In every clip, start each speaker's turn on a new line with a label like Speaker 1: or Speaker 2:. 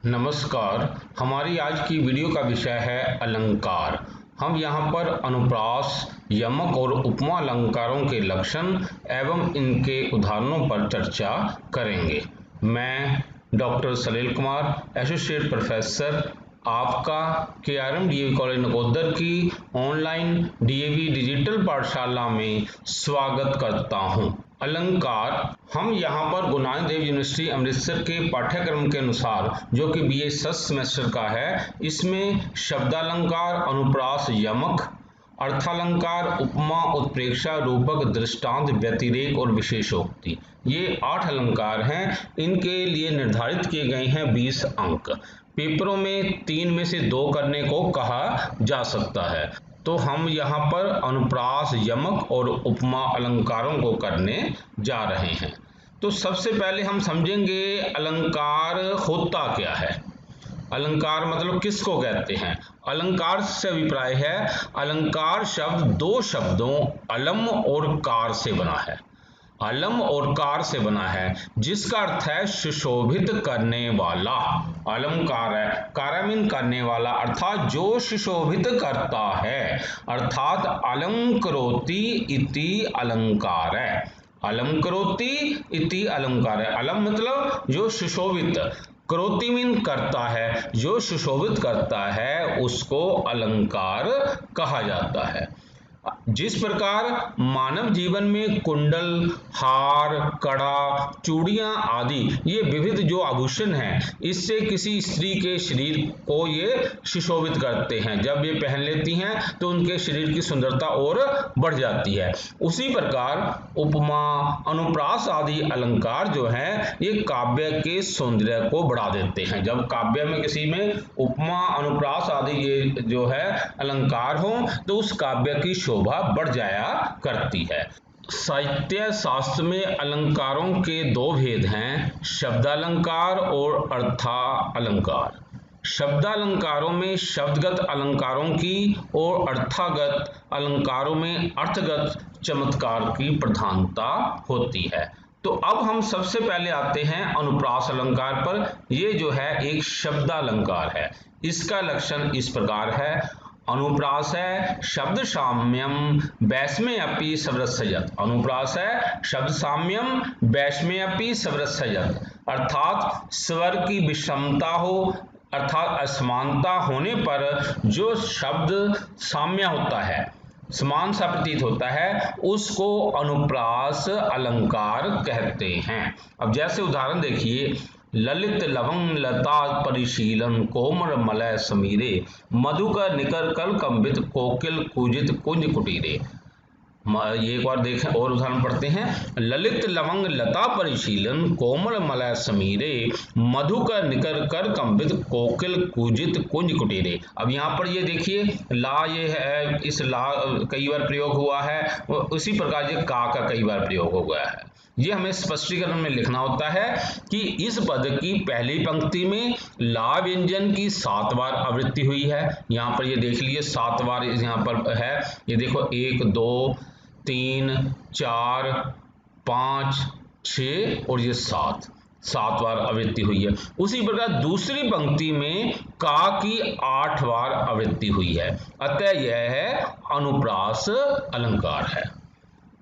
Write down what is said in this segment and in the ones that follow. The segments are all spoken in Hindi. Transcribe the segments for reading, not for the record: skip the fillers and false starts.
Speaker 1: नमस्कार। हमारी आज की वीडियो का विषय है अलंकार। हम यहाँ पर अनुप्रास, यमक और उपमा अलंकारों के लक्षण एवं इनके उदाहरणों पर चर्चा करेंगे। मैं डॉक्टर सलील कुमार, एसोसिएट प्रोफेसर, आपका KRM DAV कॉलेज नकोदर की ऑनलाइन DAV डिजिटल पाठशाला में स्वागत करता हूँ। अलंकार हम यहाँ पर गुरु नानक देव यूनिवर्सिटी अमृतसर के पाठ्यक्रम के अनुसार, जो कि BA फर्स्ट सेमेस्टर का है, इसमें शब्दालंकार, अनुप्रास, यमक, अर्थालंकार, उपमा, उत्प्रेक्षा, रूपक, दृष्टांत, व्यतिरेक और विशेषोक्ति, ये 8 अलंकार हैं। इनके लिए निर्धारित किए गए हैं 20 अंक। पेपरों में 3 में से 2 करने को कहा जा सकता है, तो हम यहाँ पर अनुप्रास, यमक और उपमा अलंकारों को करने जा रहे हैं। तो सबसे पहले हम समझेंगे अलंकार होता क्या है। अलंकार मतलब किसको कहते हैं। अलंकार से अभिप्राय है, अलंकार शब्द 2 शब्दों अलम और कार से बना है। अलम और कार से बना है, जिसका अर्थ है सुशोभित करने वाला। अलंकार है, कारमीन करने वाला, अर्थात जो सुशोभित करता है, अर्थात अलंकरोति इति अलंकार है। अलंकरोति इति अलंकार है। अलम मतलब जो सुशोभित, करोति मीन करता है, जो सुशोभित करता है उसको अलंकार कहा जाता है। जिस प्रकार मानव जीवन में कुंडल, हार, कड़ा, चूड़ियां आदि ये विविध जो आभूषण हैं, इससे किसी स्त्री के शरीर को ये सुशोभित करते हैं। जब ये पहन लेती हैं तो उनके शरीर की सुंदरता और बढ़ जाती है। उसी प्रकार उपमा, अनुप्रास आदि अलंकार जो हैं, ये काव्य के सौंदर्य को बढ़ा देते हैं। जब काव्य में किसी में उपमा, अनुप्रास आदि ये जो है अलंकार हो, तो उस काव्य की शोभा बढ़ जाया करती है। साहित्य शास्त्र में अलंकारों के 2 भेद हैं, शब्दालंकार और अर्थालंकार। शब्दालंकारों में शब्दगत अलंकारों की और अर्थागत अलंकारों में अर्थगत चमत्कार की प्रधानता होती है। तो अब हम सबसे पहले आते हैं अनुप्रास अलंकार पर। ये जो है एक शब्दालंकार है। इसका लक्षण इस प्रकार है। अनुप्रास है शब्द साम्यम वैषम्यपि स्वरसयत्। अनुप्रास है शब्द साम्यम वैषम्यपि स्वरसयत्, अर्थात स्वर की विषमता हो, अर्थात असमानता होने पर जो शब्द साम्य होता है, समान सा प्रतीत होता है, उसको अनुप्रास अलंकार कहते हैं। अब जैसे उदाहरण देखिए, ललित लवंग लता परिशीलन कोमल मलय समीरे, मधुकर निकर कल कंबित कोकिल कूजित कुंज कुटीरे। ये एक बार देखें और उदाहरण पढ़ते हैं। ललित लवंग लता परिशीलन कोमल मलय समीरे, मधुकर निकर कर कंबित कोकिल कूजित कुंज कुटीरे। अब यहाँ पर ये देखिए, ला ये है, इस ला कई बार प्रयोग हुआ है, उसी प्रकार ये का कई बार प्रयोग हो गया है। ये हमें स्पष्टीकरण में लिखना होता है कि इस पद की पहली पंक्ति में ला व्यंजन की 7 बार आवृत्ति हुई है। यहाँ पर ये देख लीजिए 7 बार यहाँ पर है। ये देखो 1, 2, 3, 4, 5, 6 और ये 7 बार आवृत्ति हुई है। उसी प्रकार दूसरी पंक्ति में का की 8 बार आवृत्ति हुई है। अतः यह है अनुप्रास अलंकार है।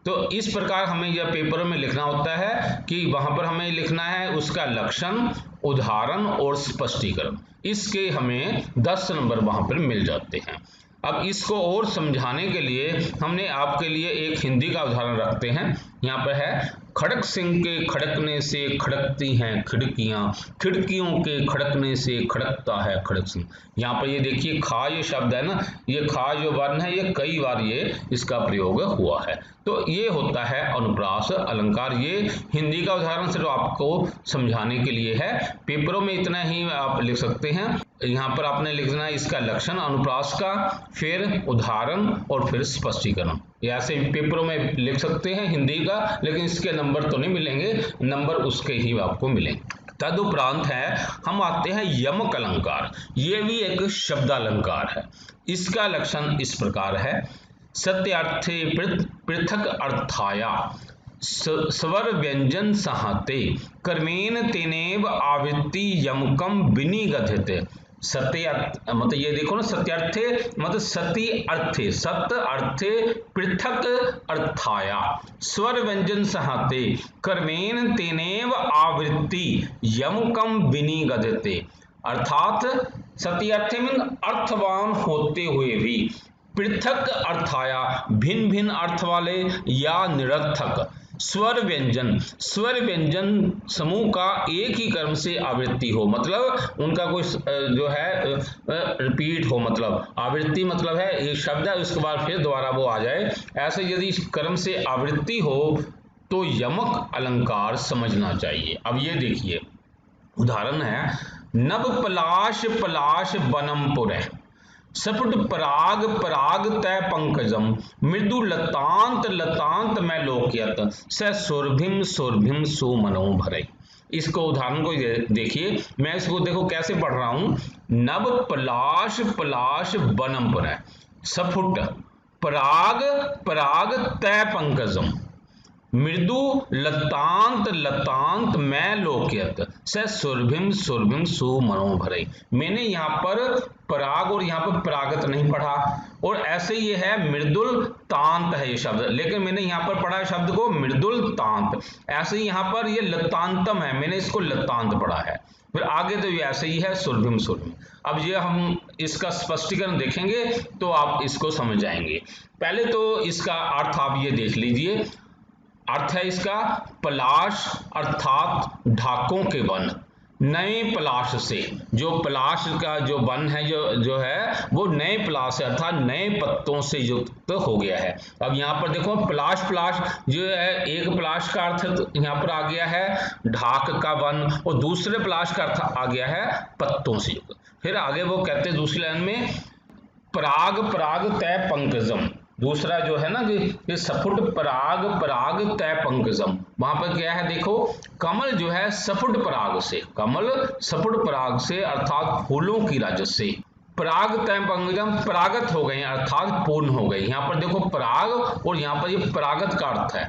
Speaker 1: तो इस प्रकार हमें यह पेपर में लिखना होता है कि वहां पर हमें लिखना है उसका लक्षण, उदाहरण और स्पष्टीकरण। इसके हमें 10 नंबर वहां पर मिल जाते हैं। अब इसको और समझाने के लिए हमने आपके लिए एक हिंदी का उदाहरण रखते हैं। यहाँ पर है, खड़क सिंह के खड़कने से खड़कती हैं खिड़कियां, खिड़कियों के खड़कने से खड़कता है खड़क सिंह। यहाँ पर ये देखिए खा ये शब्द है ना, ये खा जो वर्ण है, ये कई बार ये इसका प्रयोग हुआ है। तो ये होता है अनुप्रास अलंकार। ये हिंदी का उदाहरण सिर्फ आपको समझाने के लिए है। पेपरों में इतना ही आप लिख सकते हैं। यहाँ पर आपने लिखना है इसका लक्षण अनुप्रास का, फिर उदाहरण और फिर स्पष्टीकरण। ऐसे पेपरों में लिख सकते हैं हिंदी का, लेकिन इसके नंबर तो नहीं मिलेंगे, नंबर उसके ही आपको मिलेंगे। तदुपरांत है, हम आते हैं यमक अलंकार। ये भी एक शब्दालंकार है। इसका लक्षण इस प्रकार है। सत्यार्थे पृथक अर्थाया, स्वर व्यंजन सहाते कर्मेन तेनेव आवृत्ति यमकम विनिगध्यते। सत्य मतलब ये देखो ना, सत्यार्थे मतलब सति अर्थे, सत अर्थे पृथक अर्थाया स्वर व्यंजन सहाते कर्मेन तेनेव आवृत्ति यमकम विनिगध्यते। अर्थात सति अर्थे में अर्थवान होते हुए भी पृथक अर्थाया भिन्न भिन्न अर्थ वाले या निरर्थक स्वर व्यंजन समूह का एक ही कर्म से आवृत्ति हो, मतलब उनका कोई जो है रिपीट हो, मतलब आवृत्ति मतलब है एक शब्द है उसके बाद फिर दोबारा वो आ जाए, ऐसे यदि कर्म से आवृत्ति हो तो यमक अलंकार समझना चाहिए। अब ये देखिए उदाहरण है, नभ पलाश पलाश बनम पुरः सपुट पराग पराग तय पंकजम मृदु लतांत लतांत में लोकयत स सुरभिम सुरभिम सुमनो भरे। इसको उदाहरण को देखिए, मैं इसको देखो कैसे पढ़ रहा हूं, नभ पलाश पलाश बनम पुरः सपुट पराग पराग तय पंकजम मृदु लतांत लतांत मैं लोकयत स सुरभिम सुरभिम सुमनो भरे। मैंने यहाँ पर पराग और यहाँ पर परागत नहीं पढ़ा, और ऐसे ये है मृदुल तांत है ये शब्द, लेकिन मैंने यहाँ पर पढ़ा है शब्द को मृदुल तांत। ऐसे ही यहाँ पर ये लतांतम है, मैंने इसको लतांत पढ़ा है। फिर आगे तो ये ऐसे ही है सुरभिम सुरभिम। अब ये हम इसका स्पष्टीकरण देखेंगे तो आप इसको समझ जाएंगे। पहले तो इसका अर्थ आप ये देख लीजिए, अर्थ है इसका पलाश अर्थात ढाकों के वन, नए पलाश से, जो पलाश का जो वन है जो है वो नए पलाश है अर्थात नए पत्तों से युक्त हो गया है। अब यहाँ पर देखो पलाश पलाश जो है एक पलाश का अर्थ यहाँ पर आ गया है ढाक का वन, और दूसरे पलाश का अर्थ आ गया है पत्तों से युक्त। फिर आगे वो कहते हैं दूसरी लाइन में पराग पराग तय पंकजम, दूसरा जो है ना कि सफुट पराग पराग तय पंकजम, वहां पर क्या है देखो कमल जो है सफुट पराग से, कमल सफुट पराग से अर्थात फूलों की रज से, पराग तय पंकजम परागत हो गए अर्थात पूर्ण हो गए। यहाँ पर देखो पराग और यहाँ पर ये परागत का अर्थ है,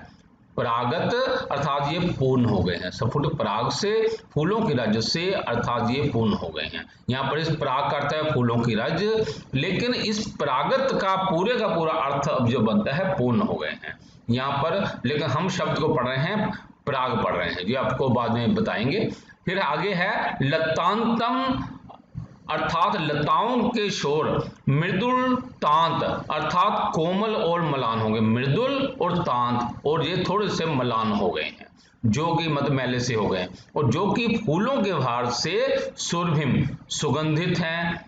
Speaker 1: परागत अर्थात ये पूर्ण हो गए हैं, सफुट पराग से फूलों की रज से अर्थात ये पूर्ण हो गए हैं। यहाँ पर इस पराग का अर्थ है फूलों की रज, लेकिन इस परागत का पूरा अर्थ अब जो बनता है पूर्ण हो गए हैं यहाँ पर, लेकिन हम शब्द को पढ़ रहे हैं पराग पढ़ रहे हैं, ये आपको बाद में बताएंगे। फिर आगे है लतांतम अर्थात लताओं के शोर, मृदुल तांत अर्थात कोमल और मलान हो गए, मृदुल और तांत और ये थोड़े से मलान हो गए हैं जो कि मत मैले से हो गए, और जो कि फूलों के भार से सुरभिम सुगंधित हैं,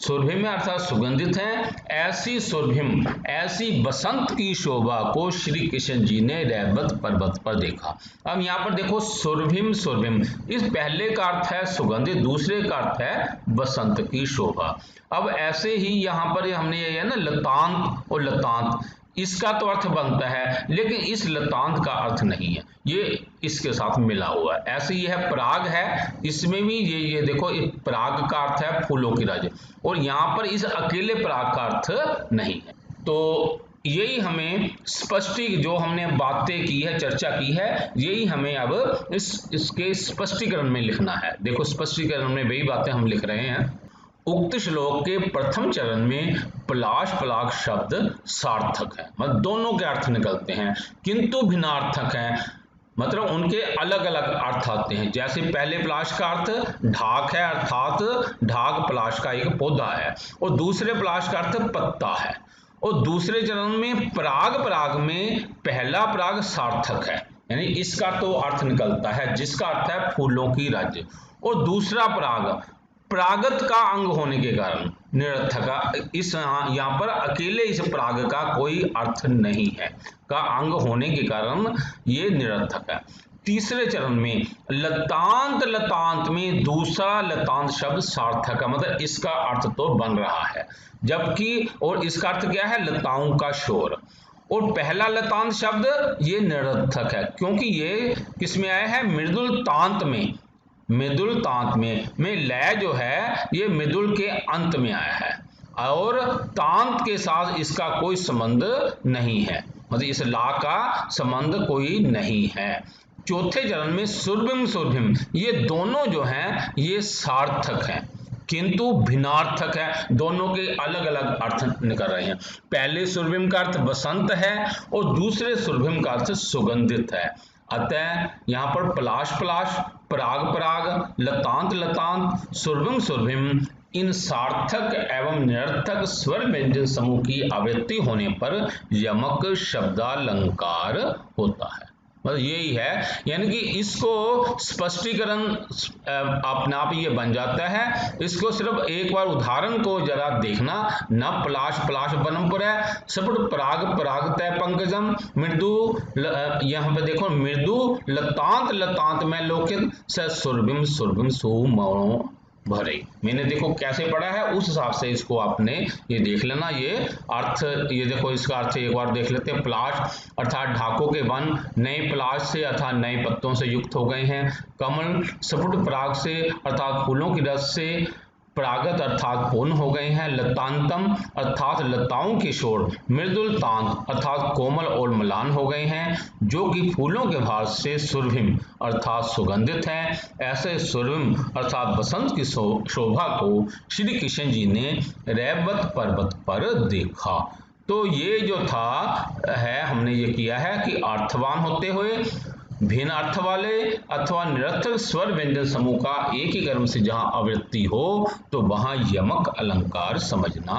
Speaker 1: सुरभिम अर्थात सुगंधित हैं, ऐसी सुरभिम ऐसी बसंत की शोभा को श्री कृष्ण जी ने रैवत पर्वत पर देखा। अब यहाँ पर देखो सुरभिम सुरभिम, इस पहले का अर्थ है सुगंधित, दूसरे का अर्थ है बसंत की शोभा। अब ऐसे ही यहाँ पर हमने ये है ना लतांत और लतांत, इसका तो अर्थ बनता है लेकिन इस लतांत का अर्थ नहीं है, ये इसके साथ मिला हुआ है। ऐसे ही है पराग है, इसमें भी ये देखो पराग का अर्थ है फूलों की रज, और यहाँ पर इस अकेले पराग का अर्थ नहीं है। तो यही हमें जो हमने बातें की है चर्चा की है, यही हमें अब इसके स्पष्टीकरण में लिखना है। देखो स्पष्टीकरण में वही बातें हम लिख रहे हैं। उक्त श्लोक के प्रथम चरण में पलाश पलाग शब्द सार्थक है, मतलब दोनों के अर्थ निकलते हैं, किंतु भिन्नार्थक हैं, मतलब उनके अलग अलग अर्थ आते हैं। जैसे पहले पलाश का अर्थ ढाक है अर्थात ढाक पलाश का एक पौधा है, और दूसरे पलाश का अर्थ पत्ता है, और दूसरे चरण में पराग में पहला पराग सार्थक है, यानी इसका तो अर्थ निकलता है जिसका अर्थ है फूलों की रज, और दूसरा पराग परागत का अंग होने के कारण निरर्थक, इस यहाँ पर अकेले इस पराग का कोई अर्थ नहीं है, का अंग होने के कारण ये निरर्थक है। तीसरे चरण में लतांत में दूसरा लतांत शब्द सार्थक है, मतलब इसका अर्थ तो बन रहा है, जबकि और इसका अर्थ क्या है लताओं का शोर, और पहला लतांत शब्द ये निरर्थक है क्योंकि ये किसमें आया है मृदुल तांत में, मृदुल तांत में लय जो है ये मृदुल के अंत में आया है और तांत के साथ इसका कोई संबंध नहीं है, मतलब इस ला का संबंध कोई नहीं है। चौथे चरण में सुरभिम सुरभिम ये दोनों जो हैं ये सार्थक हैं किंतु भिन्नार्थक है, दोनों के अलग अलग अर्थ निकल रहे हैं। पहले सुरभिम का अर्थ बसंत है और दूसरे सुरभिम का अर्थ सुगंधित है। अतः यहाँ पर पलाश पलाश, पराग पराग, लतांत लतांत, सुरभिम सुरभिम इन सार्थक एवं निरर्थक स्वर व्यंजन समूह की आवृत्ति होने पर यमक शब्दालंकार होता है। मतलब यही है, यानी कि इसको स्पष्टीकरण अपने आप ये बन जाता है। इसको सिर्फ एक बार उदाहरण को जरा देखना। न पलाश पलाश बनमपुर है, सपुट पराग पराग तय पंकजम, मृदु यहाँ पे देखो मृदु लतांत लतांत में लोकित स सुरभिम सुरभिम सुमणो भरे। मैंने देखो कैसे पढ़ा है, उस हिसाब से इसको आपने ये देख लेना। ये अर्थ, ये देखो इसका अर्थ एक बार देख लेते हैं। पलाश अर्थात ढाकों के वन नए पलाश से अर्थात नए पत्तों से युक्त हो गए हैं। कमल सपुट पराग से अर्थात फूलों की रस से परागत अर्थात पूर्ण हो गए हैं। लतांतम अर्थात लताओं के शोर, मृदुल तांत अर्थात कोमल और मलान हो गए हैं, जो कि फूलों के भार से सुरभिम अर्थात सुगंधित है। ऐसे सुरभिम अर्थात बसंत की शोभा को श्री कृष्ण जी ने रैवत पर्वत पर देखा। तो ये जो था है, हमने ये किया है कि अर्थवान होते हुए भिन्न अर्थ वाले अथवा निरर्थक स्वर व्यंजन समूह का एक ही कर्म से जहां आवृत्ति हो तो वहां यमक अलंकार समझना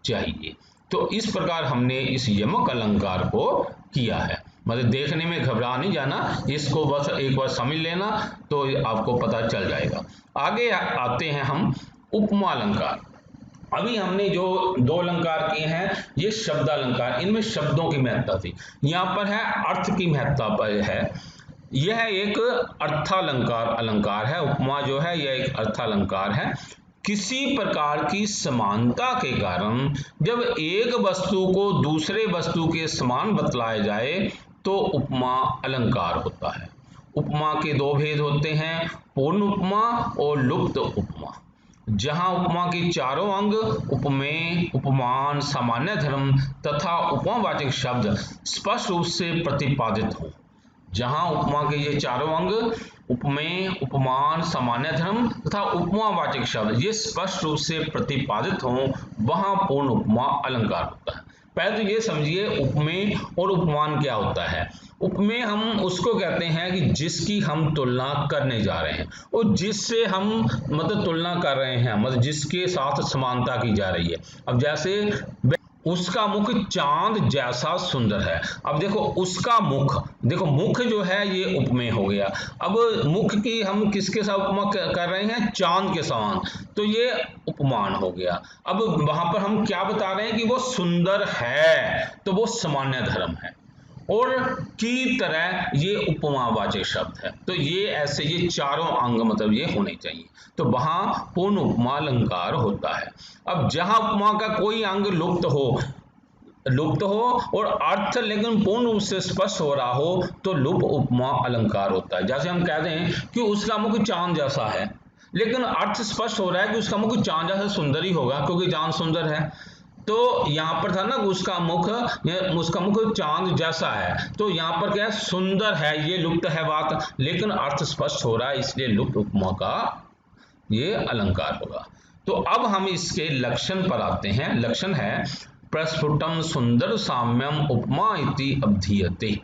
Speaker 1: चाहिए। तो इस प्रकार हमने इस यमक अलंकार को किया है। मतलब देखने में घबरा नहीं जाना, इसको बस एक बार समझ लेना तो आपको पता चल जाएगा। आगे आते हैं हम उपमा अलंकार। अभी हमने जो दो अलंकार किए हैं ये शब्द अलंकार, इनमें शब्दों की महत्ता थी, यहाँ पर है अर्थ की महत्ता पर है। यह एक अर्थालंकार अलंकार है। उपमा जो है यह एक अर्थालंकार है। किसी प्रकार की समानता के कारण जब एक वस्तु को दूसरे वस्तु के समान बतलाया जाए तो उपमा अलंकार होता है। उपमा के दो भेद होते हैं, पूर्ण उपमा और लुप्त उपमा। जहां उपमा के चारों अंग उपमेय, उपमान, सामान्य धर्म तथा उपमावाचक शब्द स्पष्ट रूप से प्रतिपादित हो। जहां उपमा के ये चारों अंग उपमेय, उपमान, सामान्य धर्म तथा उपमावाचक शब्द ये स्पष्ट रूप से प्रतिपादित हों, वहां पूर्ण उपमा अलंकार होता है। पहले तो ये समझिए उपमेय और उपमान क्या होता है। उपमेय हम उसको कहते हैं कि जिसकी हम तुलना करने जा रहे हैं और जिससे हम मतलब तुलना कर रहे हैं, मतलब जिसके साथ समानता की जा रही है। अब जैसे उसका मुख चांद जैसा सुंदर है। अब देखो उसका मुख, देखो मुख जो है ये उपमेय हो गया। अब मुख की हम किसके साथ उपमा कर रहे हैं, चांद के समान, तो ये उपमान हो गया। अब वहां पर हम क्या बता रहे हैं कि वो सुंदर है, तो वो सामान्य धर्म है। और की तरह ये उपमावाचक शब्द है। तो ये ऐसे ये चारों अंग मतलब ये होने चाहिए, तो वहां पूर्ण उपमा अलंकार होता है। अब जहां उपमा का कोई अंग लुप्त हो और अर्थ लेकिन पूर्ण रूप से स्पष्ट हो रहा हो तो लुप्त उपमा अलंकार होता है। जैसे हम कहते हैं कि उसका मुख चांद जैसा है, लेकिन अर्थ स्पष्ट हो रहा है कि उसका मुख चांद जैसा सुंदर ही होगा क्योंकि चांद सुंदर है। तो यहाँ पर था ना उसका मुख चांद जैसा है, तो यहाँ पर क्या है, सुंदर है, ये लुप्त है बात, लेकिन अर्थ स्पष्ट हो रहा है, इसलिए लुप्त उपमा का ये अलंकार होगा। तो अब हम इसके लक्षण पर आते हैं। लक्षण है प्रस्फुटम सुंदर साम्यम उपमा इति अभिधीयते।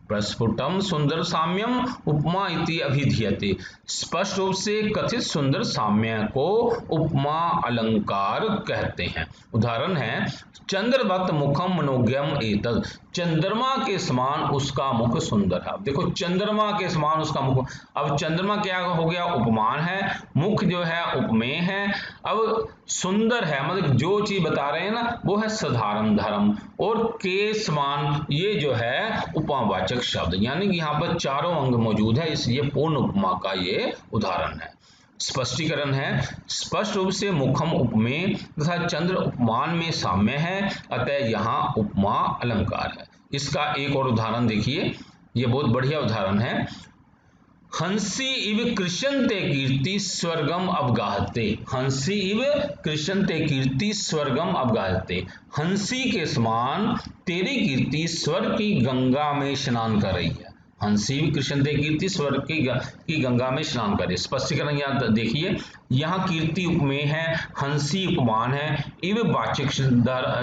Speaker 1: प्रस्फुटम सुंदर साम्यम उपमा इति अभिधीयते। स्पष्ट रूप से कथित सुंदर साम्य को उपमा अलंकार कहते हैं। उदाहरण है चंद्रवत मुखम मनोज्ञम एतद। चंद्रमा के समान उसका मुख सुंदर है। अब देखो चंद्रमा के समान उसका मुख, अब चंद्रमा क्या हो गया, उपमान है, मुख जो है उपमेय है। अब सुंदर है मतलब जो चीज बता रहे हैं ना वो है साधारण धर्म, और के समान ये जो है उपमावाचक शब्द, यानी कि यहाँ पर चारों अंग मौजूद है, इसलिए पूर्ण उपमा का ये उदाहरण है। स्पष्टीकरण है स्पष्ट रूप से मुखम उपमेय तथा चंद्र उपमान में साम्य है, अतः यहाँ उपमा अलंकार है। इसका एक और उदाहरण देखिए, ये बहुत बढ़िया उदाहरण है। हंसी इव कृष्णते कीर्ति स्वर्गम अवगाहते। हंसी इव कृष्णते कीर्ति स्वर्गम अवगाहते। हंसी के समान तेरी कीर्ति स्वर्ग की गंगा में स्नान कर रही है। हंसी इव कृष्णते कीर्ति स्वर्ग की गंगा में स्नान कर रही है। स्पष्टीकरण यहाँ देखिए, यहाँ कीर्ति उपमेय है, हंसी उपमान है, इव वाचक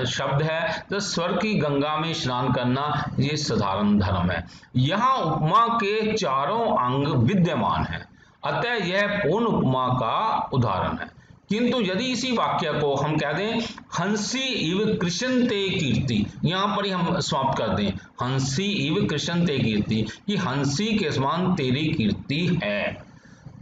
Speaker 1: शब्द है, तो स्वर्ग की गंगा में स्नान करना ये साधारण धर्म है। यहाँ उपमा के चारों अंग विद्यमान है, अतः यह पूर्ण उपमा का उदाहरण है। किंतु यदि इसी वाक्य को हम कह दें हंसी इव कृष्णते कीर्ति, यहां पर ही हम समाप्त कर दें हंसी इव कृष्णते कीर्ति, कि हंसी के समान तेरी कीर्ति है,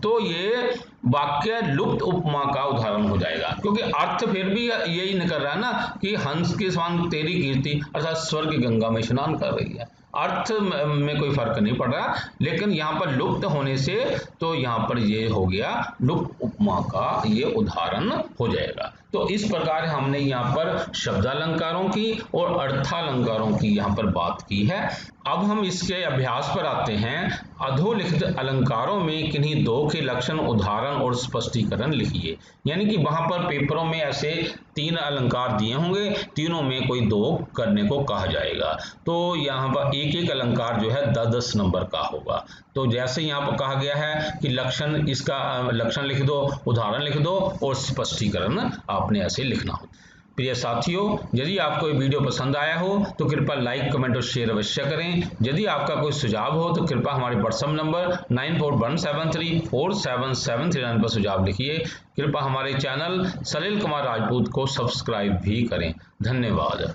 Speaker 1: तो ये वाक्य लुप्त उपमा का उदाहरण हो जाएगा, क्योंकि अर्थ फिर भी यही निकल रहा है ना कि हंस के समान तेरी कीर्ति अर्थात स्वर्ग गंगा में स्नान कर रही है। अर्थ में कोई फर्क नहीं पड़ रहा, लेकिन यहाँ पर लुप्त होने से तो यहाँ पर ये हो गया लुप्त उपमा का ये उदाहरण हो जाएगा। तो इस प्रकार हमने यहाँ पर शब्दालंकारों की और अर्थालंकारों की यहाँ पर बात की है। अब हम इसके अभ्यास पर आते हैं। अधोलिखित अलंकारों में किन्हीं दो के लक्षण, उदाहरण और स्पष्टीकरण लिखिए। यानी कि वहां पर पेपरों में ऐसे 3 अलंकार दिए होंगे, तीनों में कोई 2 करने को कहा जाएगा, तो यहाँ पर एक एक अलंकार जो है 10-10 नंबर का होगा। तो जैसे यहाँ पर कहा गया है कि लक्षण, इसका लक्षण लिख दो, उदाहरण लिख दो और स्पष्टीकरण आपने ऐसे लिखना हो। प्रिय साथियों, यदि आपको ये वीडियो पसंद आया हो तो कृपया लाइक, कमेंट और शेयर अवश्य करें। यदि आपका कोई सुझाव हो तो कृपया हमारे व्हाट्सएप नंबर 9417347739 पर सुझाव लिखिए। कृपया हमारे चैनल सलिल कुमार राजपूत को सब्सक्राइब भी करें। धन्यवाद।